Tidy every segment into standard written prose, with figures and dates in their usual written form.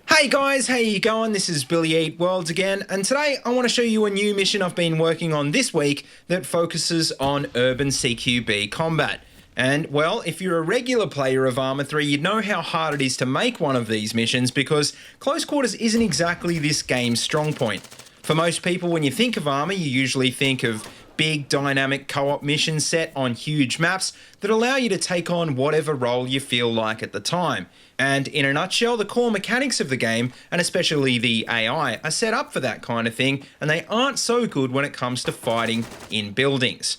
Hey guys, how you going? This is BillyEatWorld again, and today I want to show you a new mission I've been working on this week that focuses on urban CQB combat. And well, if you're a regular player of ARMA 3, you'd know how hard it is to make one of these missions because close quarters isn't exactly this game's strong point. For most people, when you think of ARMA, you usually think of big dynamic co-op missions set on huge maps that allow you to take on whatever role you feel like at the time. And in a nutshell, the core mechanics of the game, and especially the AI, are set up for that kind of thing, and they aren't so good when it comes to fighting in buildings.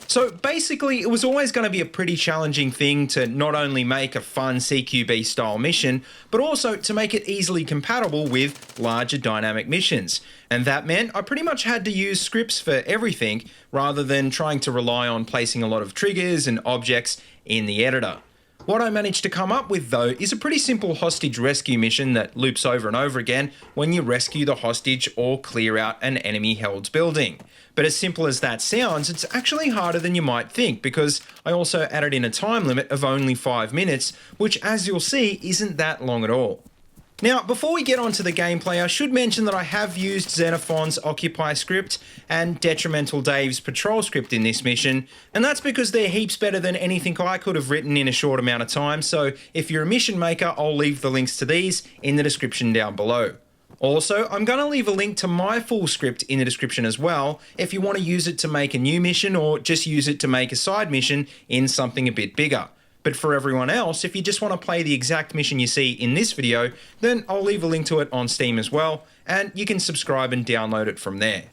So basically, it was always going to be a pretty challenging thing to not only make a fun CQB style mission, but also to make it easily compatible with larger dynamic missions. And that meant I pretty much had to use scripts for everything rather than trying to rely on placing a lot of triggers and objects in the editor. What I managed to come up with though is a pretty simple hostage rescue mission that loops over and over again when you rescue the hostage or clear out an enemy held building. But as simple as that sounds, it's actually harder than you might think because I also added in a time limit of only 5 minutes, which as you'll see isn't that long at all. Now, before we get on to the gameplay, I should mention that I have used Xenophon's Occupy script and Detrimental Dave's Patrol script in this mission, and that's because they're heaps better than anything I could have written in a short amount of time, so if you're a mission maker, I'll leave the links to these in the description down below. Also, I'm going to leave a link to my full script in the description as well, if you want to use it to make a new mission or just use it to make a side mission in something a bit bigger. But for everyone else, if you just want to play the exact mission you see in this video, then I'll leave a link to it on Steam as well, and you can subscribe and download it from there.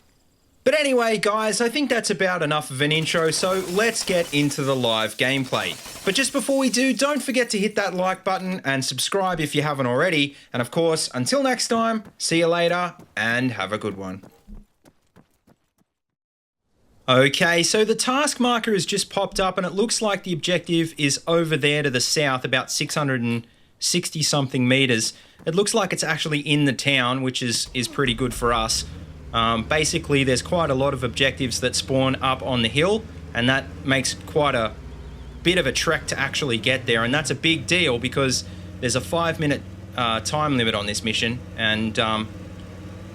But anyway, guys, I think that's about enough of an intro, so let's get into the live gameplay. But just before we do, don't forget to hit that like button and subscribe if you haven't already. And of course, until next time, see you later, and have a good one. Okay, so the task marker has just popped up and it looks like the objective is over there to the south, about 660 something meters. It looks like it's actually in the town, which is pretty good for us. Basically, there's quite a lot of objectives that spawn up on the hill, and that makes quite a bit of a trek to actually get there, and that's a big deal because there's a 5-minute time limit on this mission, and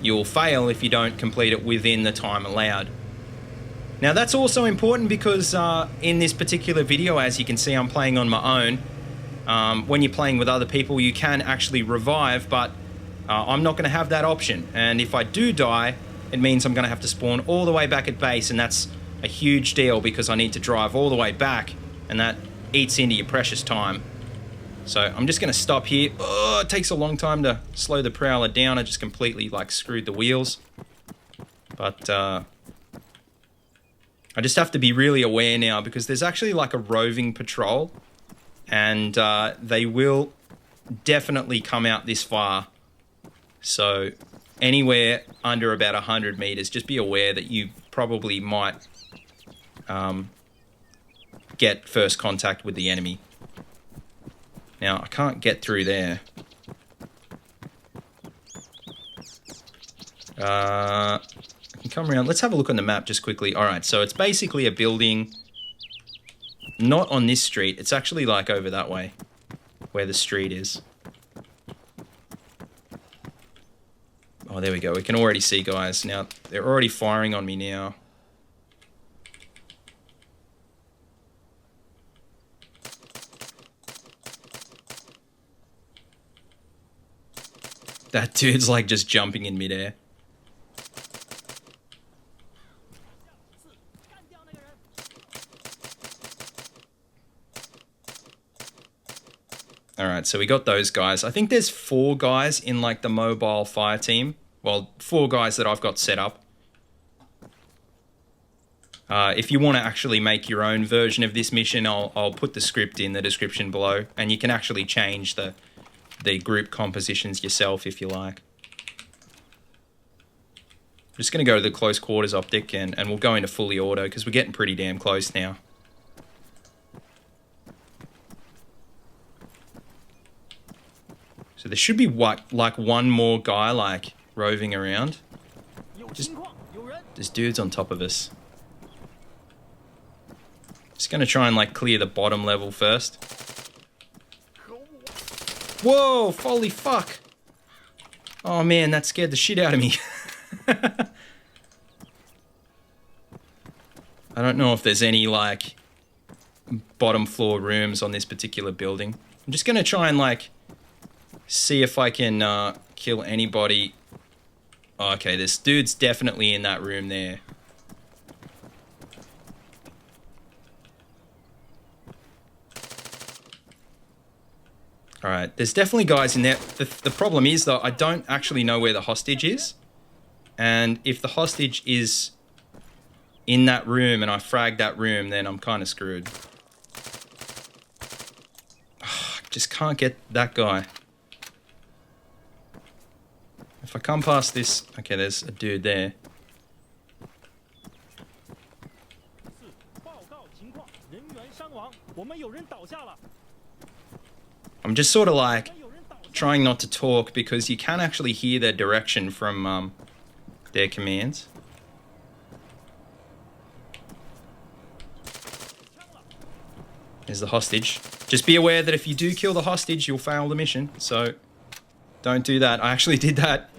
you'll fail if you don't complete it within the time allowed. Now that's also important because in this particular video, as you can see, I'm playing on my own. When you're playing with other people, you can actually revive, but I'm not going to have that option. And if I do die, it means I'm going to have to spawn all the way back at base, and that's a huge deal because I need to drive all the way back, and that eats into your precious time. So I'm just going to stop here. Oh, it takes a long time to slow the Prowler down. I just completely screwed the wheels. But I just have to be really aware now because there's actually a roving patrol, and they will definitely come out this far. So anywhere under about 100 meters, just be aware that you probably might get first contact with the enemy. Now, I can't get through there. I can come around. Let's have a look on the map just quickly. All right, so it's basically a building not on this street. It's actually over that way where the street is. Oh, there we go. We can already see guys. Now, they're already firing on me now. That dude's just jumping in midair. Alright, so we got those guys. I think there's 4 guys in the mobile fire team. Well, 4 guys that I've got set up. If you want to actually make your own version of this mission, I'll put the script in the description below, and you can actually change the group compositions yourself if you like. I'm just going to go to the close quarters optic, and we'll go into fully auto because we're getting pretty damn close now. So there should be one more guy roving around. There's dudes on top of us. Just gonna try and clear the bottom level first. Whoa, holy fuck. Oh man, that scared the shit out of me. I don't know if there's any, like, bottom floor rooms on this particular building. I'm just gonna try and, like, see if I can kill anybody. Oh, okay, this dude's definitely in that room there. Alright, there's definitely guys in there. The problem is, though, I don't actually know where the hostage is. And if the hostage is in that room and I frag that room, then I'm kind of screwed. Oh, I just can't get that guy. If I come past this... Okay, there's a dude there. I'm just sort of like trying not to talk because you can actually hear their direction from their commands. There's the hostage. Just be aware that if you do kill the hostage, you'll fail the mission. So don't do that. I actually did that.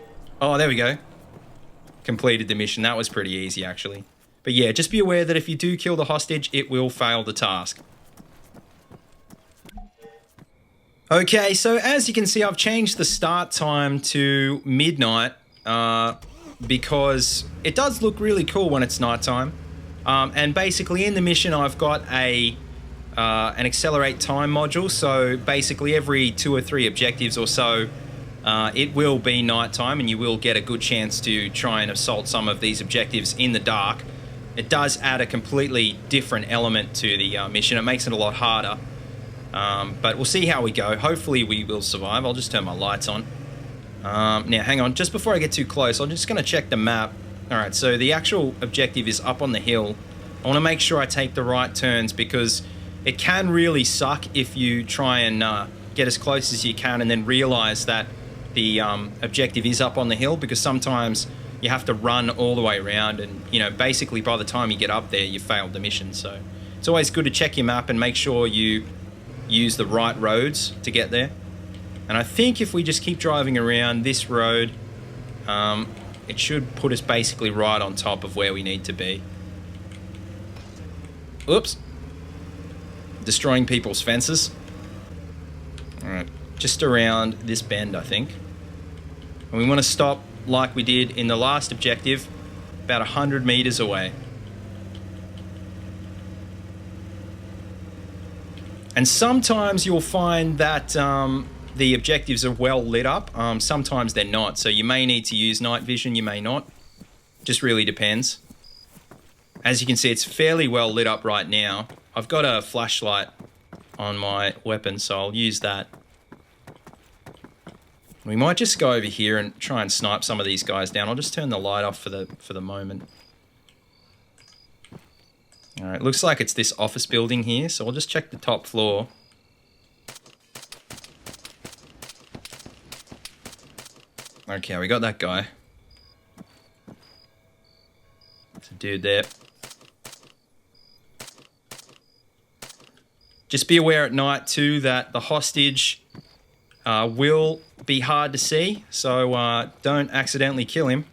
Oh, there we go. Completed the mission. That was pretty easy, actually. But yeah, just be aware that if you do kill the hostage, it will fail the task. Okay, so as you can see, I've changed the start time to midnight because it does look really cool when it's nighttime. And basically in the mission, I've got an accelerate time module. So basically every 2 or 3 objectives or so, it will be nighttime and you will get a good chance to try and assault some of these objectives in the dark. It does add a completely different element to the mission. It makes it a lot harder. But we'll see how we go. Hopefully we will survive. I'll just turn my lights on. Now, hang on. Just before I get too close, I'm just going to check the map. Alright, so the actual objective is up on the hill. I want to make sure I take the right turns because it can really suck if you try and get as close as you can and then realize that the objective is up on the hill, because sometimes you have to run all the way around and, you know, basically by the time you get up there, you failed the mission. So it's always good to check your map and make sure you use the right roads to get there. And I think if we just keep driving around this road, it should put us basically right on top of where we need to be. Oops. Destroying people's fences. Alright, just around this bend, I think. And we want to stop like we did in the last objective, about 100 meters away. And sometimes you'll find that the objectives are well lit up. Sometimes they're not. So you may need to use night vision, you may not. Just really depends. As you can see, it's fairly well lit up right now. I've got a flashlight on my weapon, so I'll use that. We might just go over here and try and snipe some of these guys down. I'll just turn the light off for the moment. Alright, looks like it's this office building here, so I'll just check the top floor. Okay, we got that guy. There's a dude there. Just be aware at night too that the hostage will be hard to see, so don't accidentally kill him.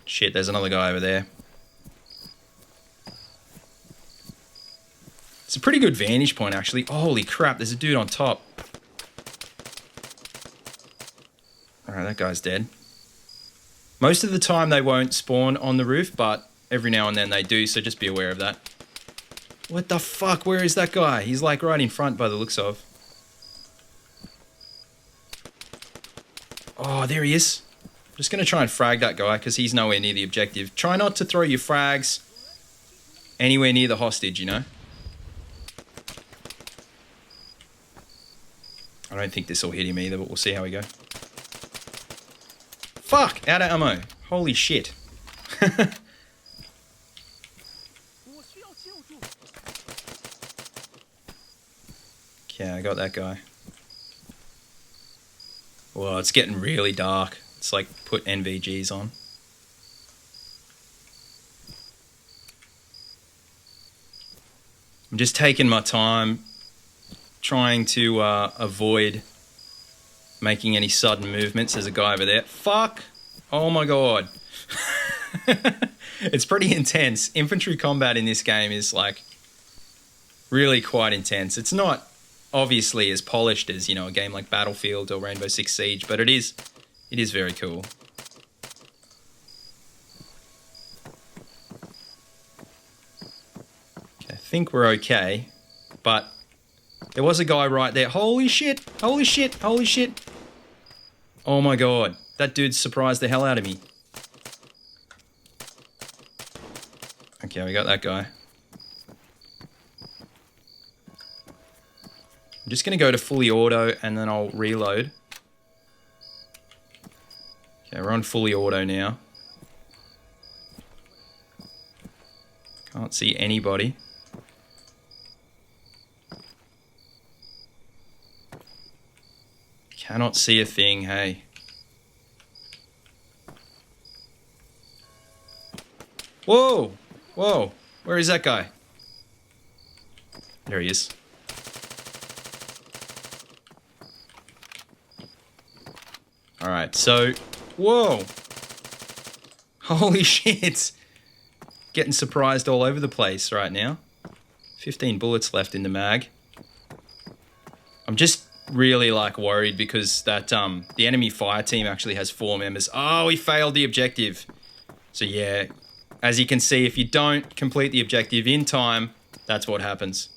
Shit, there's another guy over there. It's a pretty good vantage point, actually. Holy crap, there's a dude on top. Alright, that guy's dead. Most of the time they won't spawn on the roof, but every now and then they do, so just be aware of that. What the fuck? Where is that guy? He's like right in front by the looks of. Oh, there he is. I'm just going to try and frag that guy because he's nowhere near the objective. Try not to throw your frags anywhere near the hostage, you know? I don't think this will hit him either, but we'll see how we go. Fuck! Out of ammo. Holy shit. Okay, I got that guy. Whoa, it's getting really dark. It's like put NVGs on. I'm just taking my time, trying to avoid making any sudden movements. There's a guy over there. Fuck! Oh my god. It's pretty intense. Infantry combat in this game is like really quite intense. It's not obviously as polished as, you know, a game like Battlefield or Rainbow Six Siege, but it is very cool. Okay, I think we're okay, but there was a guy right there. Holy shit! Holy shit! Holy shit! Oh my god. That dude surprised the hell out of me. Okay, we got that guy. I'm just going to go to fully auto and then I'll reload. Okay, we're on fully auto now. Can't see anybody. Cannot see a thing, hey. Whoa! Whoa! Where is that guy? There he is. Alright, so... Whoa! Holy shit! Getting surprised all over the place right now. 15 bullets left in the mag. I'm just really like worried because that the enemy fire team actually has 4 members. Oh, we failed the objective. So yeah, as you can see, if you don't complete the objective in time, that's what happens.